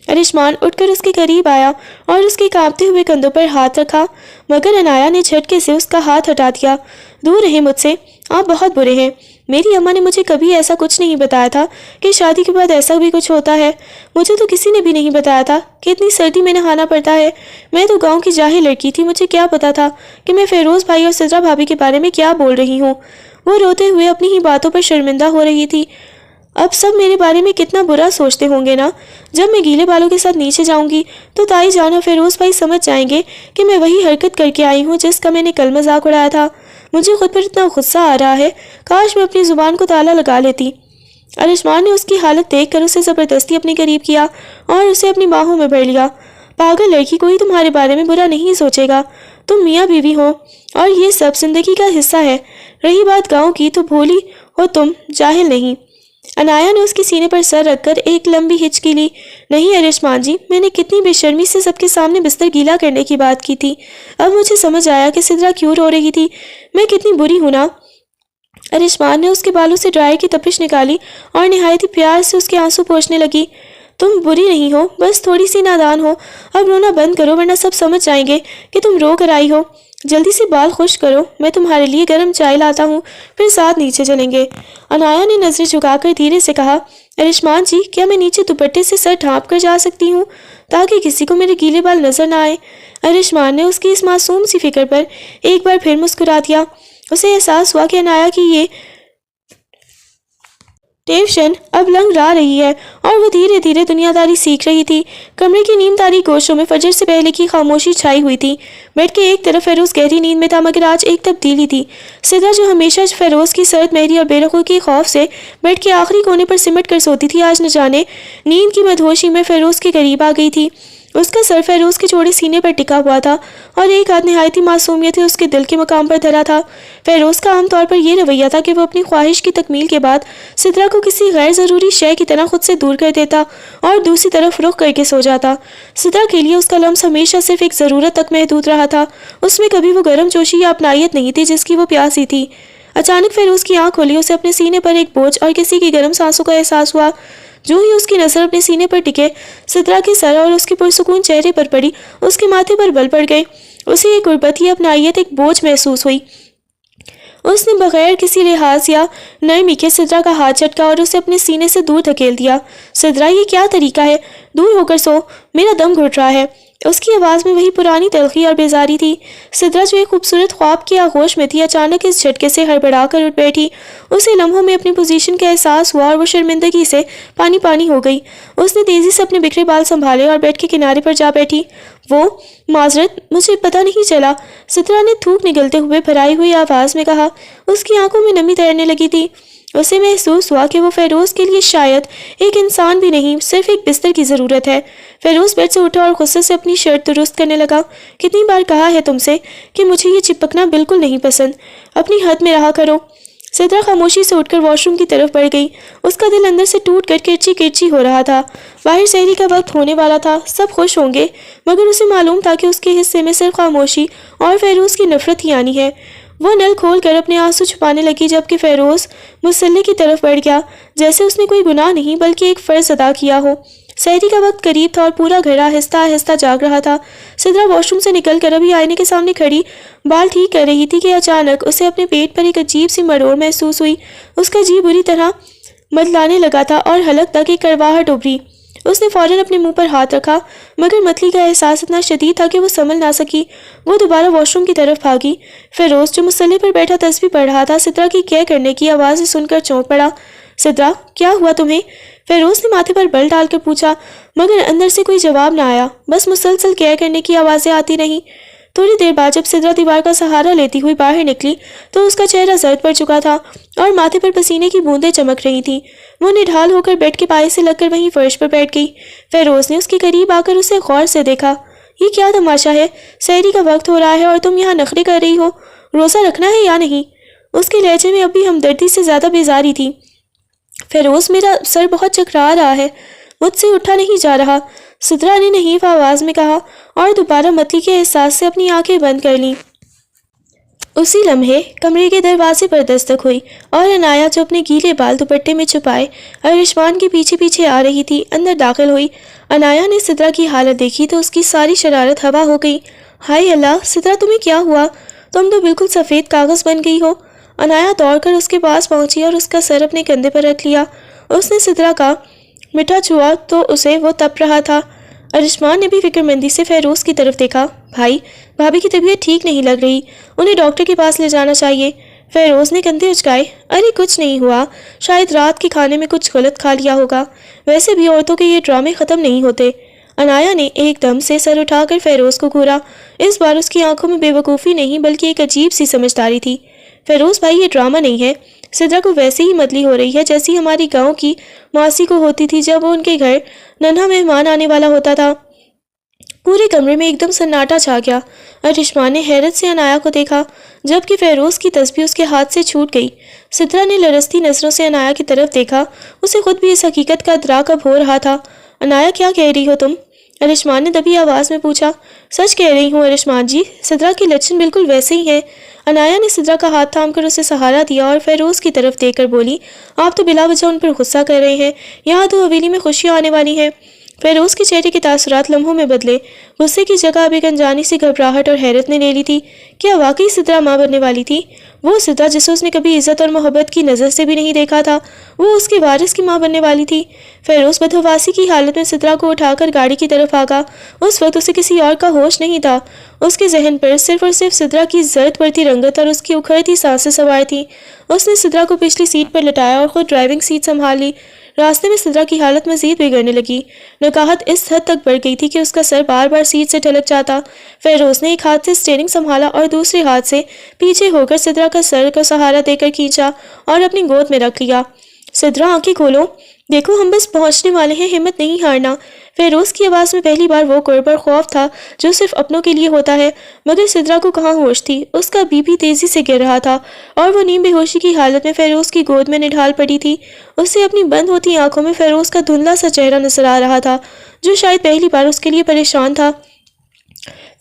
Speaker 1: ارشمان اٹھ کر اس کے قریب آیا اور اس کے کانپتے ہوئے کندھوں پر ہاتھ رکھا، مگر عنایہ نے جھٹکے سے اس کا ہاتھ ہٹا دیا۔ دور رہیں مجھ سے، آپ بہت برے ہیں۔ میری اماں نے مجھے کبھی ایسا کچھ نہیں بتایا تھا کہ شادی کے بعد ایسا بھی کچھ ہوتا ہے۔ مجھے تو کسی نے بھی نہیں بتایا تھا کہ اتنی سردی میں نہانا پڑتا ہے۔ میں تو گاؤں کی جاہل لڑکی تھی، مجھے کیا پتا تھا کہ میں فیروز بھائی اور سدرا بھابھی کے بارے میں کیا بول رہی ہوں۔ وہ روتے ہوئے اپنی ہی باتوں پر شرمندہ ہو رہی تھی۔ اب سب میرے بارے میں کتنا برا سوچتے ہوں گے نا۔ جب میں گیلے بالوں کے ساتھ نیچے جاؤں گی تو تائی جان اور فیروز بھائی سمجھ جائیں گے کہ میں وہی حرکت کر کے آئی ہوں جس کا میں نے کل مذاق اڑایا تھا۔ مجھے خود پر اتنا غصہ آ رہا ہے، کاش میں اپنی زبان کو تالا لگا لیتی۔ ارشمان نے اس کی حالت دیکھ کر اسے زبردستی اپنے قریب کیا اور اسے اپنی باہوں میں بھر لیا۔ پاگل لڑکی، کوئی تمہارے بارے میں برا نہیں سوچے گا، تم میاں بیوی ہو اور یہ سب زندگی کا حصہ ہے۔ رہی بات گاؤں کی تو بھولی ہو تم، جاہل نہیں۔ عنایہ نے اس کے سینے پر سر رکھ کر ایک لمبی ہچکی لی۔ نہیں ارشمان جی، میں نے کتنی بے شرمی سے سب کے سامنے بستر گیلا کرنے کی بات کی تھی۔ اب مجھے سمجھ آیا کہ سدرا کیوں رو رہی تھی۔ میں کتنی بری ہوں نا۔ ارشمان نے اس کے بالوں سے ڈرائر کی تپش نکالی اور نہایت ہی پیار سے اس کے آنسو پوچھنے لگی۔ تم بری نہیں ہو، بس تھوڑی سی نادان ہو۔ اب رونا بند کرو ورنہ سب سمجھ جائیں گے کہ تم رو کر آئی ہو۔ جلدی سے بال خشک کرو، میں تمہارے لیے گرم چائے لاتا ہوں، پھر ساتھ نیچے چلیں گے۔ عنایہ نے نظریں جھکا کر دھیرے سے کہا، ارشمان جی، کیا میں نیچے دوپٹے سے سر ڈھانپ کر جا سکتی ہوں تاکہ کسی کو میرے گیلے بال نظر نہ آئے؟ ارشمان نے اس کی اس معصوم سی فکر پر ایک بار پھر مسکرا دیا۔ اسے احساس ہوا کہ عنایہ کی یہ ٹیوشن اب لنگ لا رہی ہے اور وہ دھیرے دھیرے دنیا داری سیکھ رہی تھی۔ کمرے کی نیم تاری گوشوں میں فجر سے پہلے کی خاموشی چھائی ہوئی تھی۔ بیڈ کے ایک طرف فیروز گہری نیند میں تھا، مگر آج ایک تبدیلی تھی۔ سدرا جو ہمیشہ فیروز کی سرد مہری اور بے رخو کی خوف سے بیڈ کے آخری کونے پر سمٹ کر سوتی تھی، آج نہ جانے نیند کی مدہوشی میں فیروز کے قریب آ گئی تھی۔ اس کا سر فیروز کے چوڑے سینے پر ٹکا ہوا تھا اور ایک ہاتھ نہایتی معصومیت اس کے دل کے مقام پر دھرا تھا۔ فیروز کا عام طور پر یہ رویہ تھا کہ وہ اپنی خواہش کی تکمیل کے بعد سدرا کو کسی غیر ضروری شے کی طرح خود سے دور کر دیتا اور دوسری طرف رخ کر کے سو جاتا۔ سدرا کے لیے اس کا لمس ہمیشہ صرف ایک ضرورت تک محدود رہا تھا، اس میں کبھی وہ گرم جوشی یا اپنائیت نہیں تھی جس کی وہ پیاسی تھی۔ اچانک فیروز کی آنکھ کھلی، اسے اپنے سینے پر ایک بوجھ اور کسی کی گرم سانسوں کا احساس ہوا۔ جو ہی اس کی نظر اپنے سینے پر ٹکے سدرا کے سر اور اس کے پرسکون چہرے پر پڑی، اس کے ماتھے پر بل پڑ گئے۔ اسے یہ غربت، یہ اپنائیت ایک بوجھ محسوس ہوئی۔ اس نے بغیر کسی لحاظ یا نرمی کے سدرا کا ہاتھ جھٹکا اور اسے اپنے سینے سے دور دھکیل دیا۔ سدرا، یہ کیا طریقہ ہے؟ دور ہو کر سو، میرا دم گھٹ رہا ہے۔ اس کی آواز میں وہی پرانی تلخی اور بیزاری تھی۔ سدرا جو ایک خوبصورت خواب کی آغوش میں تھی، اچانک اس جھٹکے سے ہڑبڑا کر اٹھ بیٹھی۔ اسے لمحوں میں اپنی پوزیشن کا احساس ہوا اور وہ شرمندگی سے پانی پانی ہو گئی۔ اس نے تیزی سے اپنے بکھرے بال سنبھالے اور بیڈ کے کنارے پر جا بیٹھی۔ وہ معذرت، مجھے پتہ نہیں چلا، سدرا نے تھوک نگلتے ہوئے بھرائی ہوئی آواز میں کہا۔ اس کی آنکھوں میں نمی تیرنے لگی تھی۔ اسے محسوس ہوا کہ وہ فیروز کے لیے شاید ایک انسان بھی نہیں، صرف ایک بستر کی ضرورت ہے۔ فیروز بیڈ سے اٹھا اور غصے سے اپنی شرٹ درست کرنے لگا۔ کتنی بار کہا ہے تم سے کہ مجھے یہ چپکنا بالکل نہیں پسند، اپنی حد میں رہا کرو۔ سدرا خاموشی سے اٹھ کر واش روم کی طرف بڑھ گئی۔ اس کا دل اندر سے ٹوٹ کر کرچی کرچی ہو رہا تھا۔ باہر سحری کا وقت ہونے والا تھا، سب خوش ہوں گے، مگر اسے معلوم تھا کہ اس کے حصے میں صرف خاموشی اور فیروز کی نفرت ہی آنی ہے۔ وہ نل کھول کر اپنے آنسو چھپانے لگی، جبکہ فیروز مسلح کی طرف بڑھ گیا، جیسے اس نے کوئی گناہ نہیں بلکہ ایک فرض ادا کیا ہو۔ سحری کا وقت قریب تھا اور پورا گھر آہستہ آہستہ جاگ رہا تھا۔ سدرا واش روم سے نکل کر ابھی آئینے کے سامنے کھڑی بال ٹھیک کر رہی تھی کہ اچانک اسے اپنے پیٹ پر ایک عجیب سی مروڑ محسوس ہوئی۔ اس کا جی بری طرح متلانے لگا تھا اور حلق تک ایک کڑواہٹ ابھری۔ اس نے فوراً اپنے منہ پر ہاتھ رکھا، مگر متلی کا احساس اتنا شدید تھا کہ وہ سنبھل نہ سکی۔ وہ دوبارہ واش روم کی طرف بھاگی۔ فیروز جو مصلے پر بیٹھا تسبیح پڑھ رہا تھا، سدرا کی کہہ کرنے کی آوازیں سن کر چونک پڑا۔ سدرا، کیا ہوا تمہیں؟ فیروز نے ماتھے پر بل ڈال کر پوچھا، مگر اندر سے کوئی جواب نہ آیا، بس مسلسل کہہ کرنے کی آوازیں آتی رہیں۔ تھوڑی دیر بعد جب سدرا دیوار کا سہارا لیتی ہوئی باہر نکلی تو اس کا چہرہ زرد پڑ چکا تھا اور ماتھے پر پسینے کی بوندیں چمک رہی تھیں۔ وہ نڈھال ہو کر بیڈ کے پائے سے لگ کر وہیں فرش پر بیٹھ گئی۔ فیروز نے اس کے قریب آ کر اسے غور سے دیکھا۔ یہ کیا تماشا ہے؟ سحری کا وقت ہو رہا ہے اور تم یہاں نخرے کر رہی ہو، روزہ رکھنا ہے یا نہیں؟ اس کے لہجے میں اب بھی ہمدردی سے زیادہ بیزاری تھی۔ فیروز، میرا سر بہت چکرا رہا ہے، مجھ سے اٹھا نہیں جا رہا، سدرا نے نحیف آواز میں کہا اور دوبارہ متلی کے احساس سے اپنی آنکھیں بند کر لیں۔ اسی لمحے کمرے کے دروازے پر دستک ہوئی اور عنایا جو اپنے گیلے بال دوپٹے میں چھپائے ارشمان کے پیچھے پیچھے آ رہی تھی، اندر داخل ہوئی۔ عنایا نے سدرا کی حالت دیکھی تو اس کی ساری شرارت ہوا ہو گئی۔ ہائے اللہ، سدرا تمہیں کیا ہوا؟ تم تو بالکل سفید کاغذ بن گئی ہو۔ عنایا دوڑ کر اس کے پاس پہنچی اور اس کا سر اپنے کندھے پر رکھ لیا۔ اس نے سدرا کا مٹھا چھوا تو اسے وہ تپ رہا تھا۔ ارشمان نے بھی فکر مندی سے فیروز کی طرف دیکھا۔ بھائی، بھابھی کی طبیعت ٹھیک نہیں لگ رہی، انہیں ڈاکٹر کے پاس لے جانا چاہیے۔ فیروز نے کندھے اچکائے۔ ارے کچھ نہیں ہوا، شاید رات کے کھانے میں کچھ غلط کھا لیا ہوگا، ویسے بھی عورتوں کے یہ ڈرامے ختم نہیں ہوتے۔ عنایا نے ایک دم سے سر اٹھا کر فیروز کو گھورا۔ اس بار اس کی آنکھوں میں بے وقوفی نہیں بلکہ ایک عجیب سی سمجھداری تھی۔ فیروز بھائی، یہ ڈرامہ نہیں ہے، سدرا کو ویسے ہی متلی ہو رہی ہے جیسی ہماری گاؤں کی ماسی کو ہوتی تھی جب وہ ان کے گھر ننھا مہمان آنے والا ہوتا تھا۔ پورے کمرے میں ایک دم سناٹا چھا گیا۔ ارشمان نے حیرت سے عنایا کو دیکھا، جبکہ فیروز کی تسبیح اس کے ہاتھ سے چھوٹ گئی۔ سدرا نے لرزتی نظروں سے عنایا کی طرف دیکھا، اسے خود بھی اس حقیقت کا ادراک اب ہو رہا تھا۔ عنایا، کیا کہہ رہی ہو تم؟ ارشمان نے دبی آواز میں پوچھا۔ سچ کہہ رہی ہوں ارشمان جی، سدرا کے لچن بالکل ویسے ہی ہیں۔ عنایا نے سدرا کا ہاتھ تھام کر اسے سہارا دیا اور فیروز کی طرف دیکھ کر بولی، آپ تو بلا وجہ ان پر غصہ کر رہے ہیں، یہاں تو حویلی میں خوشیاں آنے والی ہیں۔ فیروز کے چہرے کے تاثرات لمحوں میں بدلے، غصے کی جگہ اب ایک انجانی سی گھبراہٹ اور حیرت نے لے لی تھی۔ کیا واقعی سدرا ماں بننے والی تھی؟ وہ سدرا جسے اس نے کبھی عزت اور محبت کی نظر سے بھی نہیں دیکھا تھا، وہ اس کے وارث کی ماں بننے والی تھی۔ فیروز بدحواسی کی حالت میں سدرا کو اٹھا کر گاڑی کی طرف بھاگا۔ اس وقت اسے کسی اور کا ہوش نہیں تھا، اس کے ذہن پر صرف اور صرف سدرا کی زرد پڑتی رنگت اور اس کی اکھڑتی سانسیں سوار تھیں۔ اس نے سدرا کو پچھلی سیٹ پر لٹایا اور خود ڈرائیونگ سیٹ سنبھال لی۔ راستے میں سدرا کی حالت مزید بگڑنے لگی، نکاہت اس حد تک بڑھ گئی تھی کہ اس کا سر بار بار سیٹ سے ٹھلک جاتا۔ فیروز نے ایک ہاتھ سے اسٹیئرنگ سنبھالا اور دوسرے ہاتھ سے پیچھے ہو کر سدرا کا سر کا سہارا دے کر کھینچا اور اپنی گود میں رکھ لیا۔ سدرا، آنکھیں کھولو، دیکھو ہم بس پہنچنے والے ہیں، ہمت نہیں ہارنا۔ فیروز کی آواز میں پہلی بار وہ قرب اور خوف تھا جو صرف اپنوں کے لیے ہوتا ہے، مگر سدرا کو کہاں ہوش تھی، اس کا بی پی تیزی سے گر رہا تھا اور وہ نیم بے ہوشی کی حالت میں فیروز کی گود میں نڈھال پڑی تھی۔ اسے اپنی بند ہوتی آنکھوں میں فیروز کا دھندلا سا چہرہ نظر آ رہا تھا جو شاید پہلی بار اس کے لیے پریشان تھا۔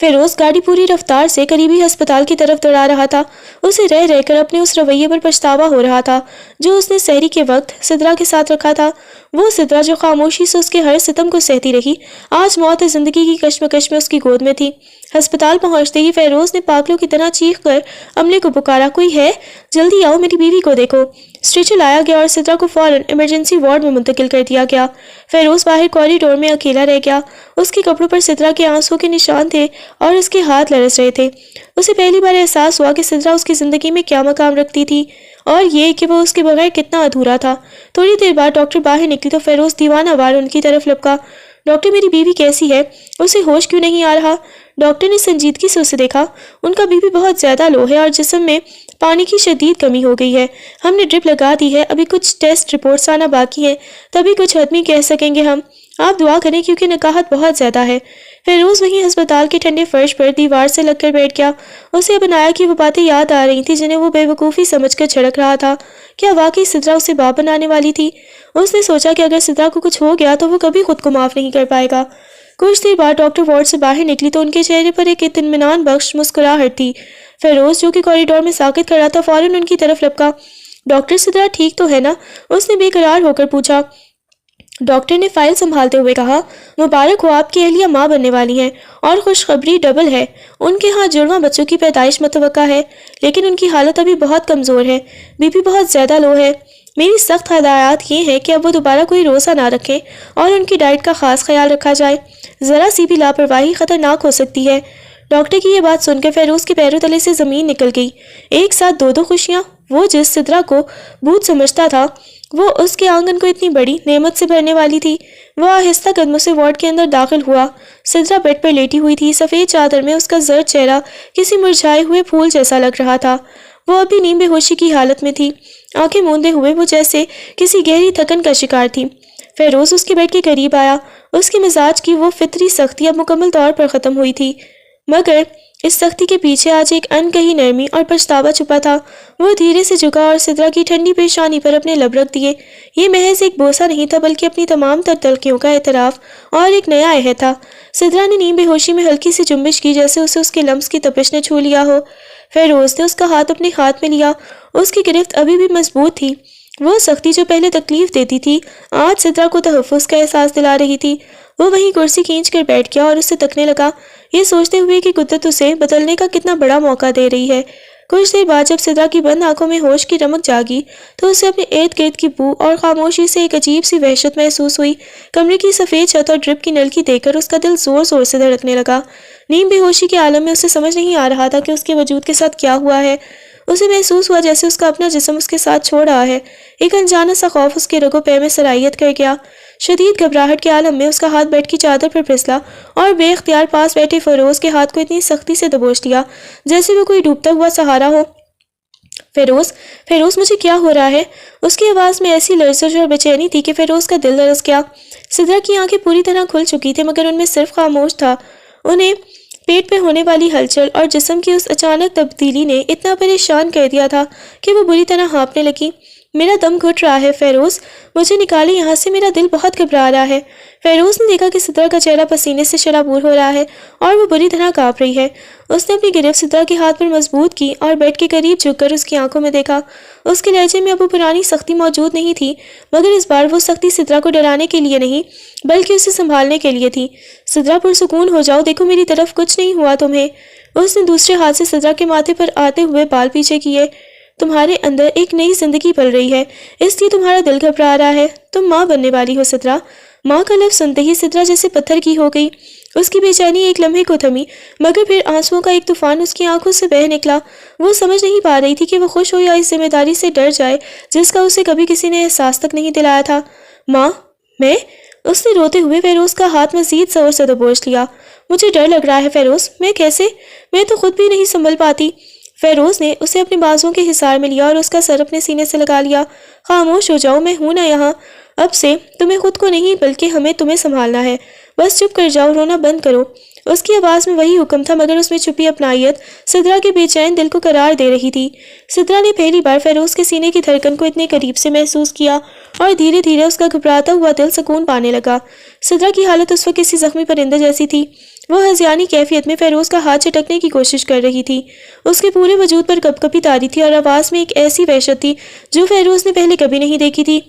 Speaker 1: فیروز گاڑی پوری رفتار سے قریبی ہسپتال کی طرف دوڑا رہا تھا۔ اسے رہ رہ کر اپنے اس رویے پر پچھتاوا ہو رہا تھا جو اس نے سحری کے وقت سدرا کے ساتھ رکھا تھا۔ وہ سدرا جو خاموشی سے اس کے ہر ستم کو سہتی رہی، آج موت زندگی کی کشمکش میں اس کی گود میں تھی۔ ہسپتال پہنچتے ہی فیروز نے پاگلوں کی طرح چیخ کر عملے کو پکارا، کوئی ہے؟ جلدی آؤ، میری بیوی کو دیکھو۔ اسٹریچر لایا گیا اور سدرا کو فوراً ایمرجنسی وارڈ میں منتقل کر دیا گیا۔ فیروز باہر کوریڈور میں اکیلا رہ گیا۔ اس کے کپڑوں پر سدرا کے آنسوں کے نشان تھے اور اس کے ہاتھ لرز رہے تھے۔ اسے پہلی بار احساس ہوا کہ سدرا اس کی زندگی میں کیا مقام رکھتی تھی اور یہ کہ وہ اس کے بغیر کتنا ادھورا تھا۔ تھوڑی دیر بعد ڈاکٹر باہر نکلی تو فیروز دیوانہ وار ان کی طرف لپکا۔ ڈاکٹر، میری بیوی کیسی ہے؟ اسے ہوش کیوں نہیں آ رہا؟ ڈاکٹر نے سنجیدگی سے اسے دیکھا۔ ان کا بی پی بہت زیادہ لو ہے اور جسم میں پانی کی شدید کمی ہو گئی ہے۔ ہم نے ڈرپ لگا دی ہے، ابھی کچھ ٹیسٹ رپورٹس آنا باقی ہیں، تبھی کچھ حتمی کہہ سکیں گے ہم۔ آپ دعا کریں کیونکہ نکاہت بہت زیادہ ہے۔ فیروز وہیں ہسپتال کے ٹھنڈے فرش پر دیوار سے لگ کر بیٹھ گیا۔ اسے بنایا کہ وہ باتیں یاد آ رہی تھیں جنہیں وہ بے وقوفی سمجھ کر جھڑک رہا تھا۔ کیا واقعی سدرا اسے باپ بنانے والی تھی؟ اس نے سوچا کہ اگر سدرا کو کچھ ہو گیا تو وہ کبھی خود کو معاف نہیں کر پائے گا۔ کچھ دیر بعد ڈاکٹر وارڈ سے باہر نکلی تو ان کے چہرے پر ایک اطمینان بخش مسکراہٹ تھی۔ فیروز جو کہ کوریڈور میں ساکت کھڑا تھا فوراً ان کی طرف لپکا۔ ڈاکٹر، سدرا ٹھیک تو ہے نا؟ اس نے بے قرار ہو کر پوچھا۔ ڈاکٹر نے فائل سنبھالتے ہوئے کہا، مبارک ہو، آپ کی اہلیہ ماں بننے والی ہیں اور خوشخبری ڈبل ہے۔ ان کے ہاں جڑواں بچوں کی پیدائش متوقع ہے، لیکن ان کی حالت ابھی بہت کمزور ہے، بی پی بہت زیادہ لو ہے۔ میری سخت ہدایات یہ ہے کہ اب وہ دوبارہ کوئی روزہ نہ رکھیں اور ان کی ڈائٹ کا خاص خیال رکھا جائے۔ ذرا سی بھی لاپرواہی خطرناک ہو سکتی ہے۔ ڈاکٹر کی یہ بات سن کر فیروز کے پیروں تلے سے زمین نکل گئی۔ ایک ساتھ دو خوشیاں! وہ جس سدرا کو بھوت سمجھتا تھا وہ اس کے آنگن کو اتنی بڑی نعمت سے بھرنے والی تھی۔ وہ آہستہ قدموں سے وارڈ کے اندر داخل ہوا۔ سدرا بیڈ پر لیٹی ہوئی تھی، سفید چادر میں اس کا زرد چہرہ کسی مرجھائے ہوئے پھول جیسا لگ رہا تھا۔ وہ ابھی نیم بے ہوشی کی حالت میں تھی، آنکھیں موندے ہوئے وہ جیسے کسی گہری تھکن کا شکار تھی۔ فیروز اس کے بیڈ کے قریب آیا۔ اس کے مزاج کی وہ فطری سختی اب مکمل طور پر ختم ہوئی تھی، مگر اس سختی کے پیچھے آج ایک انکہی نرمی اور پچھتاوا چھپا تھا۔ وہ دھیرے سے جھکا اور سدرا کی ٹھنڈی پیشانی پر اپنے لب رکھ دیے۔ یہ محض ایک بوسہ نہیں تھا بلکہ اپنی تمام تر تلخیوں کا اعتراف اور ایک نیا عہد تھا۔ سدرا نے نیم بے ہوشی میں ہلکی سی جنبش کی جیسے اسے اس کے لمس کی تپش نے چھو لیا ہو۔ فیروز نے اس کا ہاتھ اپنے ہاتھ میں لیا۔ اس کی گرفت ابھی بھی مضبوط تھی۔ وہ سختی جو پہلے تکلیف دیتی تھی آج سدرا کو تحفظ کا احساس دلا رہی تھی۔ وہ وہیں کرسی کھینچ کر بیٹھ گیا اور اسے تکنے لگا، یہ سوچتے ہوئے کہ قدرت اسے بدلنے کا کتنا بڑا موقع دے رہی ہے۔ کچھ دیر بعد جب سدرا کی بند آنکھوں میں ہوش کی رمق جاگی تو اسے اپنے ارد گرد کی بو اور خاموشی سے ایک عجیب سی وحشت محسوس ہوئی۔ کمرے کی سفید چھت اور ڈرپ کی نلکی دیکھ کر اس کا دل زور زور سے دھڑکنے لگا۔ نیم بے ہوشی کے عالم میں اسے سمجھ نہیں آ رہا تھا کہ اس کے وجود کے ساتھ کیا ہوا ہے۔ اسے محسوس ہوا جیسے اس کا اپنا جسم اس کے ساتھ چھوڑ رہا ہے۔ ایک انجانا سا خوف اس کے رگوں پے میں سرایت کر گیا۔ شدید گھبراہٹ کے عالم میں اس کا ہاتھ بیڈ کی چادر پر پھسلا اور بے اختیار پاس بیٹھے فیروز کے ہاتھ کو اتنی سختی سے دبوچ لیا جیسے وہ کوئی ڈوبتا ہوا سہارا ہو۔ فیروز مجھے کیا ہو رہا ہے؟ اس کی آواز میں ایسی لرزش اور بے چینی تھی کہ فیروز کا دل لرز گیا۔ سدرا کی آنکھیں پوری طرح کھل چکی تھیں مگر ان میں صرف خاموش تھا۔ انہیں پیٹ پہ ہونے والی ہلچل اور جسم کی اس اچانک تبدیلی نے اتنا پریشان کر دیا تھا کہ وہ بری طرح ہانپنے لگی۔ میرا دم گھٹ رہا ہے فیروز، مجھے نکالے یہاں سے، میرا دل بہت گھبرا رہا ہے۔ فیروز نے دیکھا کہ سدرا کا چہرہ پسینے سے شرابور ہو رہا ہے اور وہ بری طرح کانپ رہی ہے۔ اس نے اپنی گرفت سدرا کے ہاتھ پر مضبوط کی اور بیڈ کے قریب جھک کر اس کی آنکھوں میں دیکھا۔ اس کے لہجے میں اب وہ پرانی سختی موجود نہیں تھی، مگر اس بار وہ سختی سدرا کو ڈرانے کے لیے نہیں بلکہ اسے سنبھالنے کے لیے تھی۔ سدرا پرسکون ہو جاؤ، دیکھو میری طرف، کچھ نہیں ہوا تمہیں۔ اس نے دوسرے ہاتھ سے سدرا کے ماتھے پر آتے ہوئے بال پیچھے کیے۔ تمہارے اندر ایک نئی زندگی پل رہی ہے، اس لیے تمہارا دل گھبرا رہا ہے۔ تم ماں بننے والی ہو سدرا۔ ماں کا لفظ سنتے ہی سدرا جیسے پتھر کی ہو گئی۔ اس کی بے چینی ایک لمحے کو تھمی مگر پھر آنسوؤں کا ایک طوفان اس کی آنکھوں سے بہہ نکلا۔ وہ سمجھ نہیں پا رہی تھی کہ وہ خوش ہو یا اس ذمہ داری سے ڈر جائے جس کا اسے کبھی کسی نے احساس تک نہیں دلایا تھا۔ ماں، میں؟ اس نے روتے ہوئے فیروز کا ہاتھ مزید زور سے دبوچ لیا۔ مجھے ڈر لگ رہا ہے فیروز، میں کیسے؟ میں تو خود بھی نہیں سنبھل پاتی۔ فیروز نے اسے اپنے بازوؤں کے حصار میں لیا اور اس کا سر اپنے سینے سے لگا لیا۔ خاموش ہو جاؤ، میں ہوں نا یہاں۔ اب سے تمہیں خود کو نہیں بلکہ ہمیں تمہیں سنبھالنا ہے۔ بس چپ کر جاؤ، رونا بند کرو۔ اس کی آواز میں وہی حکم تھا مگر اس میں چھپی اپنائیت سدرا کے بے چین دل کو قرار دے رہی تھی۔ سدرا نے پہلی بار فیروز کے سینے کی دھڑکن کو اتنے قریب سے محسوس کیا اور دھیرے دھیرے اس کا گھبراتا ہوا دل سکون پانے لگا۔ سدرا کی حالت اس وقت کسی زخمی پرندے جیسی تھی۔ وہ ہذیانی کیفیت میں فیروز کا ہاتھ چٹکنے کی کوشش کر رہی تھی۔ اس کے پورے وجود پر کپ کپی طاری تھی اور آواز میں ایک ایسی وحشت تھی جو فیروز نے پہلے کبھی نہیں دیکھی تھی۔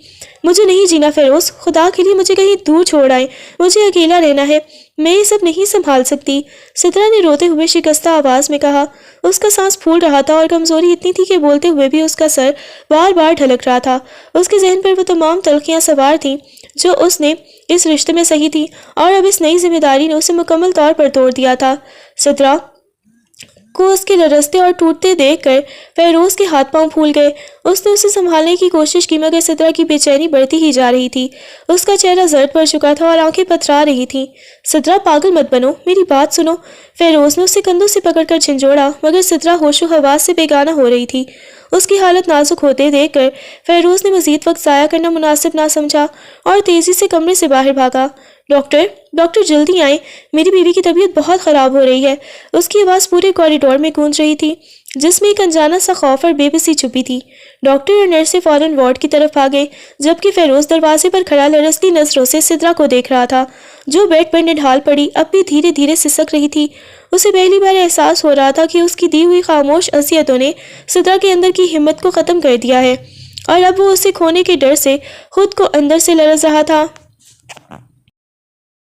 Speaker 1: مجھے نہیں جینا فیروز، خدا کے لیے مجھے کہیں دور چھوڑ آئے، مجھے اکیلا رہنا ہے، میں یہ سب نہیں سنبھال سکتی، سترہ نے روتے ہوئے شکستہ آواز میں کہا۔ اس کا سانس پھول رہا تھا اور کمزوری اتنی تھی کہ بولتے ہوئے بھی اس کا سر بار بار ڈھلک رہا تھا۔ اس کے ذہن پر وہ تمام تلخیاں سوار تھیں جو اس نے اس رشتے میں سہی تھی، اور اب اس نئی ذمہ داری نے اسے مکمل طور پر توڑ دیا تھا۔ سترہ کو اس کے لرزتے اور ٹوٹتے دیکھ کر فیروز کے ہاتھ پاؤں پھول گئے۔ اس نے اسے سنبھالنے کی کوشش کی مگر سترہ کی بے چینی بڑھتی ہی جا رہی تھی۔ اس کا چہرہ زرد پڑ چکا تھا اور آنکھیں پتھرا رہی تھیں۔ سترہ پاگل مت بنو، میری بات سنو۔ فیروز نے اسے کندھوں سے پکڑ کر جھنجھوڑا مگر سترہ ہوش و حواس سے بیگانہ ہو رہی تھی۔ اس کی حالت نازک ہوتے دیکھ کر فیروز نے مزید وقت ضائع کرنا مناسب نہ سمجھا اور تیزی سے کمرے سے باہر بھاگا۔ ڈاکٹر جلدی آئیں، میری بیوی کی طبیعت بہت خراب ہو رہی ہے۔ اس کی آواز پورے کوریڈور میں گونج رہی تھی جس میں ایک انجانا سا خوف اور بے بسی چھپی تھی۔ ڈاکٹر اور نرسیں فوراً وارڈ کی طرف بھاگے جبکہ فیروز دروازے پر کھڑا لرزتی نظروں سے سترہ کو دیکھ رہا تھا جو بیڈ پر نڈھال پڑی اب بھی دھیرے دھیرے سسک رہی تھی۔ اسے پہلی بار احساس ہو رہا تھا کہ اس کی دی ہوئی خاموش اذیتوں نے سترہ کے اندر کی ہمت کو ختم کر دیا ہے اور اب وہ اسے کھونے کے ڈر سے خود کو اندر سے لرز رہا تھا۔